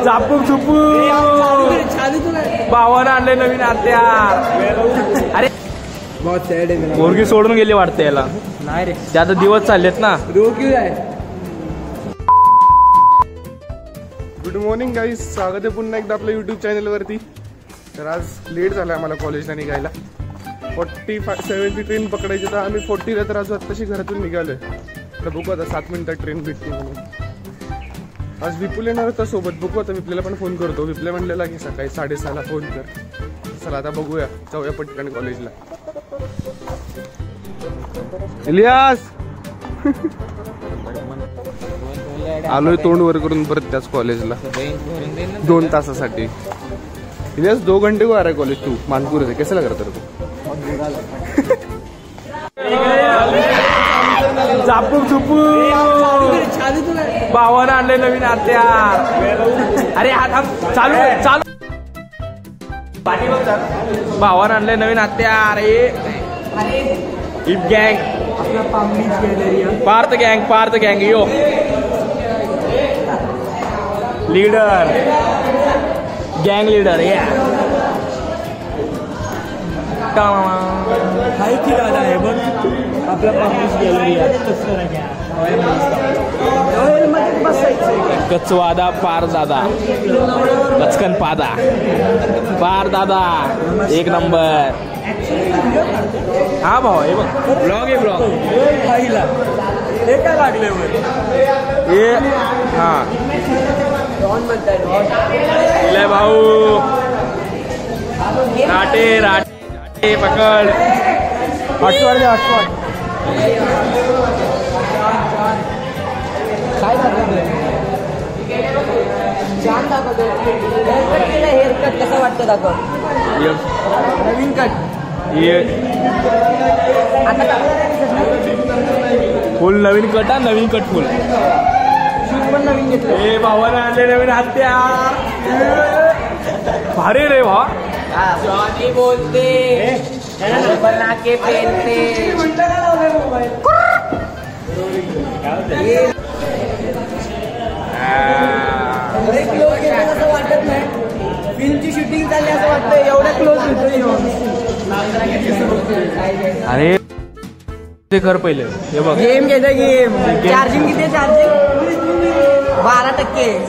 झापूक झुपूक भावानं आणले नवीन हत्यार. अरे मुलगी सोडून गेली वाटते याला. नाही रे, ते आता दिवस चाललेत ना. गुड मॉर्निंग गाईज, स्वागत आहे पुन्हा एकदा आपल्या यूट्यूब चॅनलवरती. तर आज लेट झाला आम्हाला कॉलेजला निघायला. 45-70 ट्रेन पकडायची, तर आम्ही 40ला तर आज आत्ताशी घरातून निघालोय. तर बघू आता 7 मिनिटात ट्रेन भेटते म्हणून. आज विपुल येणार होता सोबत, बघू आता विपुलला पण फोन करतो. विपुल म्हणलेला की सकाळी 6:30ला फोन कर. चला आता बघूया, जाऊया पटकन कॉलेजला. इलियास आलोय तोंड वर करून परत त्याच कॉलेजला 2 तासासाठी. इलियास 2 घंटे को आ रहा है कॉलेज? तू मानपूर से कैसे लग रहा तेरे को? झापूक झुपूक भावानं आणले नवीन हत्यार. अरे हा चालू चालू भावानं आणले नवीन हत्यार. इफ गँग पार्थ गँग यो लीडर, गँग लीडर. या दादा हे बघ आपला पार्थ गॅलरी कचवादा पार दादा कचकन पादा पार दादा एक नंबर. हा भाऊ हे बघ ब्लॉग आहे, ब्लॉग हे काय लागले हे. हा भाऊ राटे राटे पकड हॉटस्पॉट दे हॉटस्पॉट. काय छान दाखवतो. हेअरकट कसं वाटतं दाखव. नवीन कट फुल नवीन कट हा, नवीन कट फुल. शूज पण नवीन घेतलं. हे भावाने आणले नवीन हत्यार. भारी रे भा. जॉनी बोलते बना के पहनते. असं वाटत नाही फिल्मची शूटिंग झाली असं वाटतं. एवढ्या क्लोज अरे ते कर पहिले. हे बघ गेम घ्यायचं. गेम चार्जिंग किती? चार्जिंग 12%.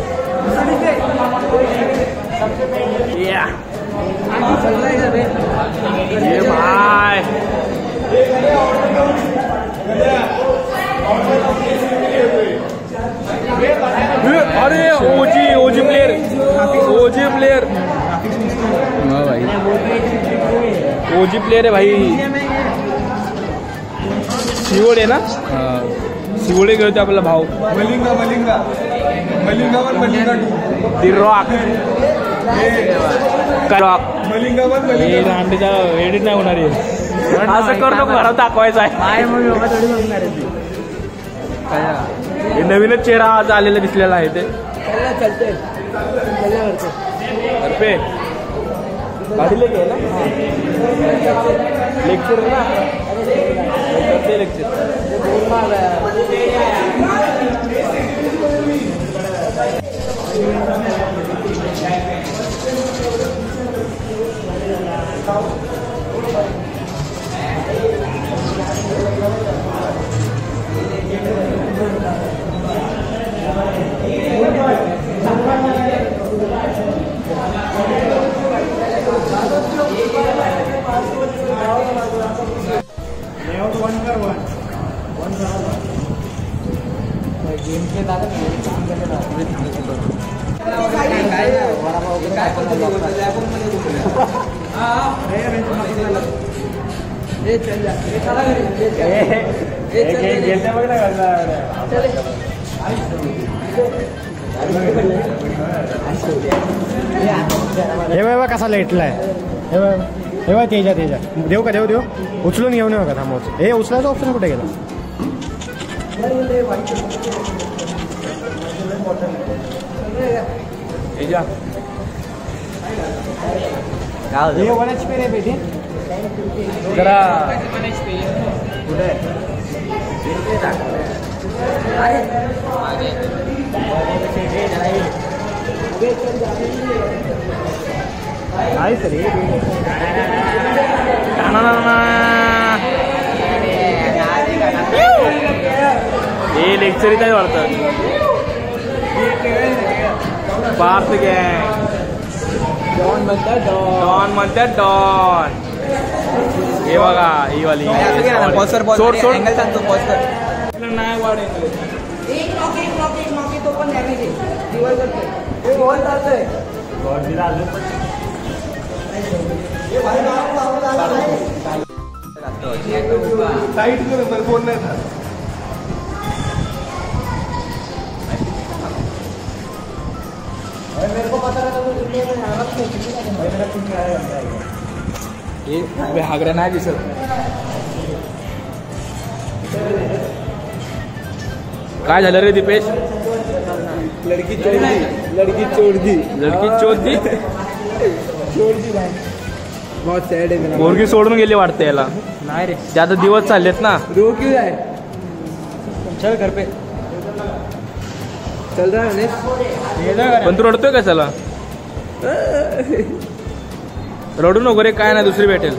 भाई अरे ओजी प्लेयर हाँ भाई, ओजी प्लेयर है भाई. शिवोडे ना, शिवोडे घेतो आपला भाऊ. मलिंगा दी रॉक रांडीचा एडिट नाही होणार आहे. असं करतो घरात दाखवायचं आहे. हे नवीनच चेहरा आज आलेला दिसलेला आहे. ते गाडी लेके ना लेक्चर ना लेक्चर. हे बघा कसा लेटलाय. हे बघा तेजा देऊ का देऊ उचलून घेऊन येऊ का थांबवच. हे उचलायचं ऑप्शन कुठे गेला? जरा नाही सर हे लेक्चरीत आहे वाटतं. पार्थ गँग डॉन म्हणतात डॉन. हे बघा ही वाली सोड सोड नाही वाढेल. तो पण डॅमेज आहे. टाईट कर फोन नाही झाला. हागड्या नाही दिसत. काय झालं रे दीपेश? लडकी चोरदी बहुत सैड है मेरा. मुलगी सोडून गेली वाटते याला. नाही रे ते आता दिवस चाललेत ना. रो क्यों जाए. चल घर पे चल रहा है. पण तू रडतोय का चला? रडू नको रे, काय नाही दुसरी भेटेल.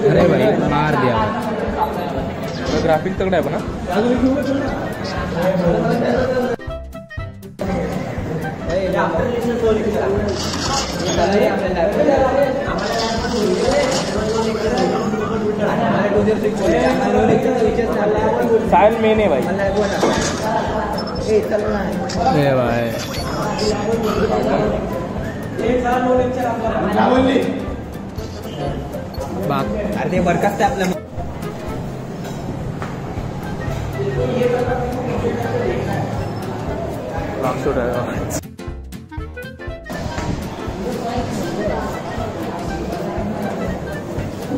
अरे भाई मार दिया. ग्राफिक तगड़ा है बना. साइल में नहीं भाई. भाई अरे ते बरखास्त आहे आपल्या.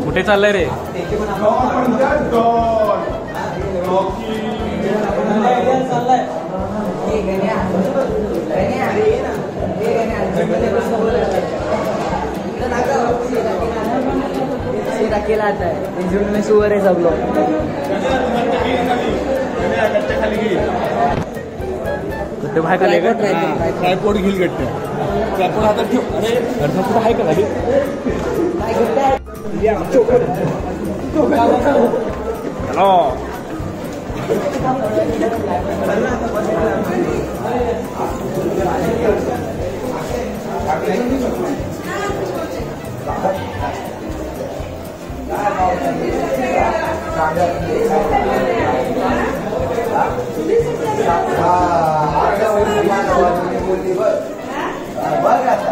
कुठे चाललंय रे? अकेला आता है झुंड में सुअर है सब लोग. कुठे बाहेर आले का? ट्रायपॉड घेईल गट्टे. ट्रायपॉड हातात ठेव. अरे घरचं कुठं आहे का खाली? हॅलो बघ आता